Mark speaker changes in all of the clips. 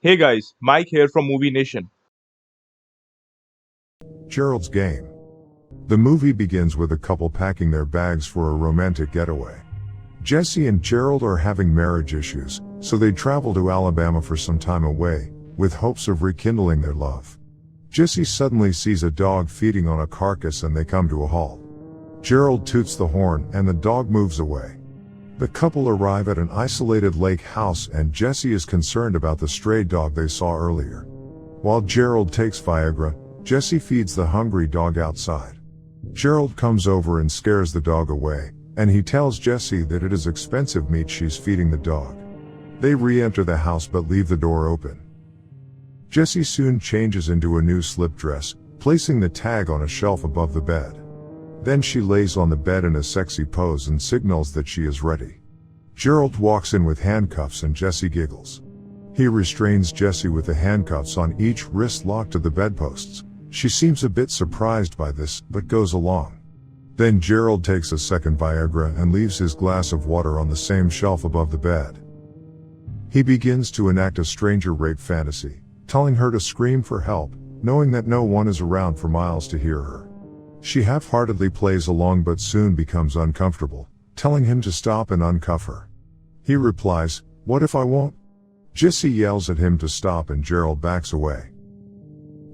Speaker 1: Hey guys, Mike here from Movie Nation.
Speaker 2: Gerald's game. The movie begins with a couple packing their bags for a romantic getaway. Jesse and Gerald are having marriage issues, so they travel to Alabama for some time away, with hopes of rekindling their love. Jesse suddenly sees a dog feeding on a carcass and they come to a halt. Gerald toots the horn and the dog moves away. The couple arrive at an isolated lake house and Jesse is concerned about the stray dog they saw earlier. While Gerald takes Viagra, Jesse feeds the hungry dog outside. Gerald comes over and scares the dog away, and he tells Jesse that it is expensive meat she's feeding the dog. They re-enter the house but leave the door open. Jesse soon changes into a new slip dress, placing the tag on a shelf above the bed. Then she lays on the bed in a sexy pose and signals that she is ready. Gerald walks in with handcuffs and Jesse giggles. He restrains Jesse with the handcuffs on each wrist locked to the bedposts. She seems a bit surprised by this, but goes along. Then Gerald takes a second Viagra and leaves his glass of water on the same shelf above the bed. He begins to enact a stranger rape fantasy, telling her to scream for help, knowing that no one is around for miles to hear her. She half-heartedly plays along but soon becomes uncomfortable, telling him to stop and uncuff her. He replies, "What if I won't?" Jesse yells at him to stop and Gerald backs away.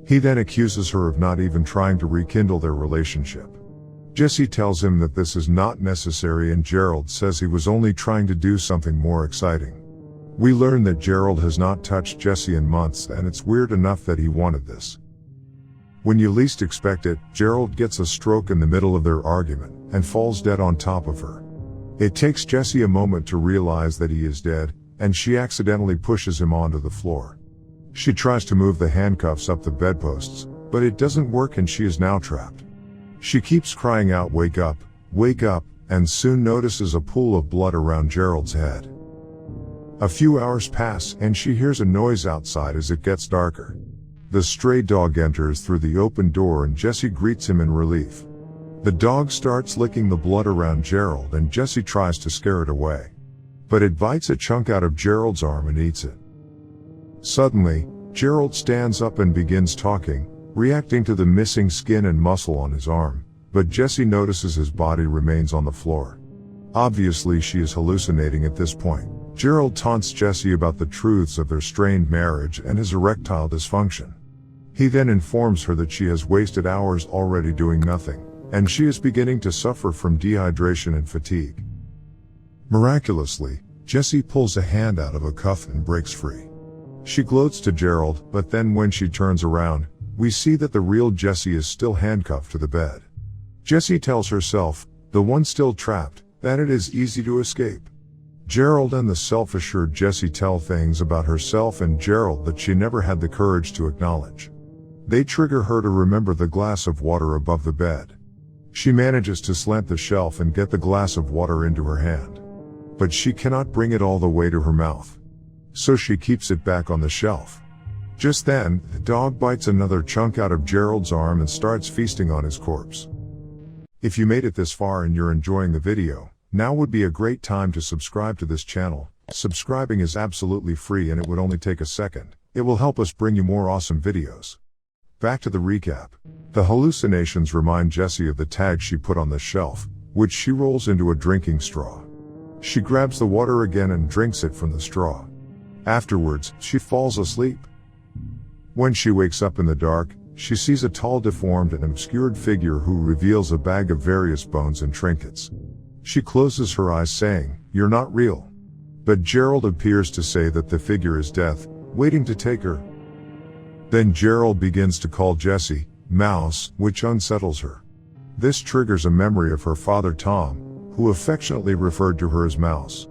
Speaker 2: He then accuses her of not even trying to rekindle their relationship. Jesse tells him that this is not necessary and Gerald says he was only trying to do something more exciting. We learn that Gerald has not touched Jesse in months and it's weird enough that he wanted this. When you least expect it, Gerald gets a stroke in the middle of their argument, and falls dead on top of her. It takes Jesse a moment to realize that he is dead, and she accidentally pushes him onto the floor. She tries to move the handcuffs up the bedposts, but it doesn't work and she is now trapped. She keeps crying out, wake up, and soon notices a pool of blood around Gerald's head. A few hours pass and she hears a noise outside as it gets darker. The stray dog enters through the open door and Jesse greets him in relief. The dog starts licking the blood around Gerald and Jesse tries to scare it away. But it bites a chunk out of Gerald's arm and eats it. Suddenly, Gerald stands up and begins talking, reacting to the missing skin and muscle on his arm, but Jesse notices his body remains on the floor. Obviously she is hallucinating at this point. Gerald taunts Jesse about the truths of their strained marriage and his erectile dysfunction. He then informs her that she has wasted hours already doing nothing, and she is beginning to suffer from dehydration and fatigue. Miraculously, Jesse pulls a hand out of a cuff and breaks free. She gloats to Gerald, but then when she turns around, we see that the real Jesse is still handcuffed to the bed. Jesse tells herself, the one still trapped, that it is easy to escape. Gerald and the self-assured Jesse tell things about herself and Gerald that she never had the courage to acknowledge. They trigger her to remember the glass of water above the bed. She manages to slant the shelf and get the glass of water into her hand. But she cannot bring it all the way to her mouth. So she keeps it back on the shelf. Just then, the dog bites another chunk out of Gerald's arm and starts feasting on his corpse. If you made it this far and you're enjoying the video, now would be a great time to subscribe to this channel. Subscribing is absolutely free and it would only take a second. It will help us bring you more awesome videos. Back to the recap. The hallucinations remind Jesse of the tag she put on the shelf, which she rolls into a drinking straw. She grabs the water again and drinks it from the straw. Afterwards, she falls asleep. When she wakes up in the dark, she sees a tall, deformed and obscured figure who reveals a bag of various bones and trinkets. She closes her eyes saying, "You're not real." But Gerald appears to say that the figure is death, waiting to take her. Then Gerald begins to call Jesse, Mouse, which unsettles her. This triggers a memory of her father Tom, who affectionately referred to her as Mouse.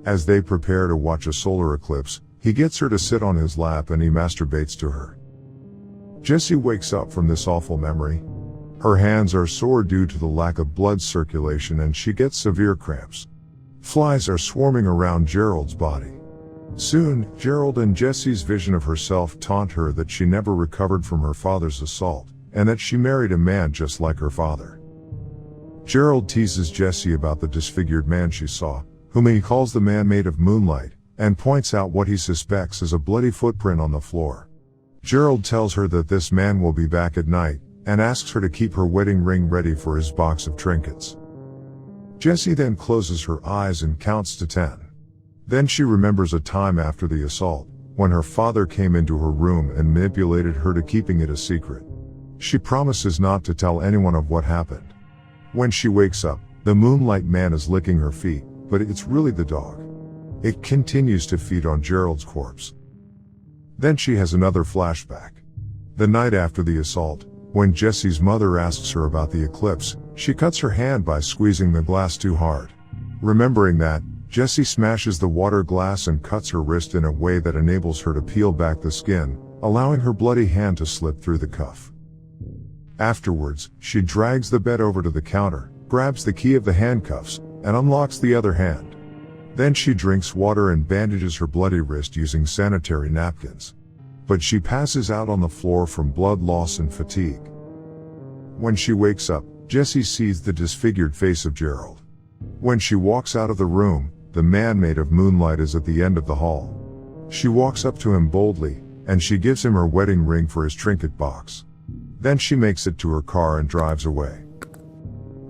Speaker 2: As they prepare to watch a solar eclipse, he gets her to sit on his lap and he masturbates to her. Jesse wakes up from this awful memory. Her hands are sore due to the lack of blood circulation and she gets severe cramps. Flies are swarming around Gerald's body. Soon, Gerald and Jesse's vision of herself taunt her that she never recovered from her father's assault, and that she married a man just like her father. Gerald teases Jesse about the disfigured man she saw, whom he calls the man made of moonlight, and points out what he suspects is a bloody footprint on the floor. Gerald tells her that this man will be back at night, and asks her to keep her wedding ring ready for his box of trinkets. Jessie then closes her eyes and counts to 10. Then she remembers a time after the assault, when her father came into her room and manipulated her to keeping it a secret. She promises not to tell anyone of what happened. When she wakes up, the Moonlight Man is licking her feet, but it's really the dog. It continues to feed on Gerald's corpse. Then she has another flashback. The night after the assault, when Jessie's mother asks her about the eclipse, she cuts her hand by squeezing the glass too hard. Remembering that, Jessie smashes the water glass and cuts her wrist in a way that enables her to peel back the skin, allowing her bloody hand to slip through the cuff. Afterwards, she drags the bed over to the counter, grabs the key of the handcuffs, and unlocks the other hand. Then she drinks water and bandages her bloody wrist using sanitary napkins. But she passes out on the floor from blood loss and fatigue. When she wakes up, Jessie sees the disfigured face of Gerald. When she walks out of the room, the man made of moonlight is at the end of the hall. She walks up to him boldly, and she gives him her wedding ring for his trinket box. Then she makes it to her car and drives away.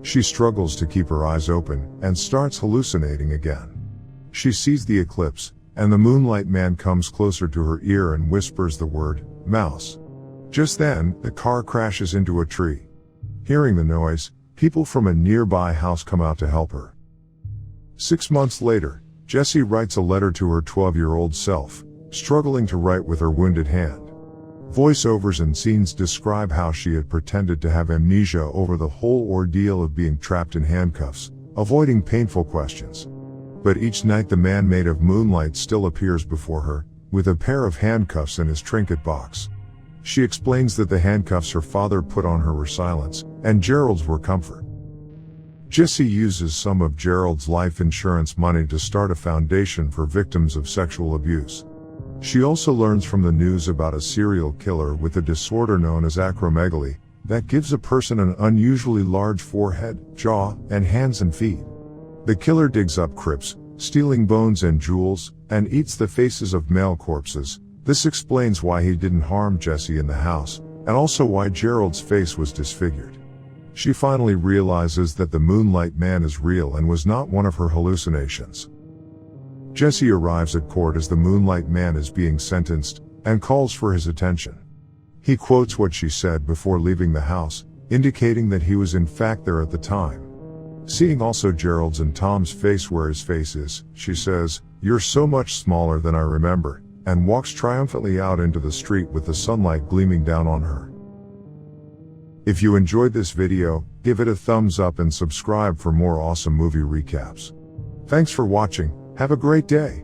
Speaker 2: She struggles to keep her eyes open, and starts hallucinating again. She sees the eclipse, and the Moonlight Man comes closer to her ear and whispers the word, mouse. Just then, the car crashes into a tree. Hearing the noise, people from a nearby house come out to help her. 6 months later, Jessie writes a letter to her 12-year-old self, struggling to write with her wounded hand. Voiceovers and scenes describe how she had pretended to have amnesia over the whole ordeal of being trapped in handcuffs, avoiding painful questions. But each night the man made of moonlight still appears before her, with a pair of handcuffs in his trinket box. She explains that the handcuffs her father put on her were silence, and Gerald's were comfort. Jessie uses some of Gerald's life insurance money to start a foundation for victims of sexual abuse. She also learns from the news about a serial killer with a disorder known as acromegaly, that gives a person an unusually large forehead, jaw, and hands and feet. The killer digs up crypts, stealing bones and jewels, and eats the faces of male corpses. This explains why he didn't harm Jessie in the house, and also why Gerald's face was disfigured. She finally realizes that the Moonlight Man is real and was not one of her hallucinations. Jessie arrives at court as the Moonlight Man is being sentenced, and calls for his attention. He quotes what she said before leaving the house, indicating that he was in fact there at the time. Seeing also Gerald's and Tom's face where his face is, she says, "You're so much smaller than I remember," and walks triumphantly out into the street with the sunlight gleaming down on her. If you enjoyed this video, give it a thumbs up and subscribe for more awesome movie recaps. Thanks for watching, have a great day.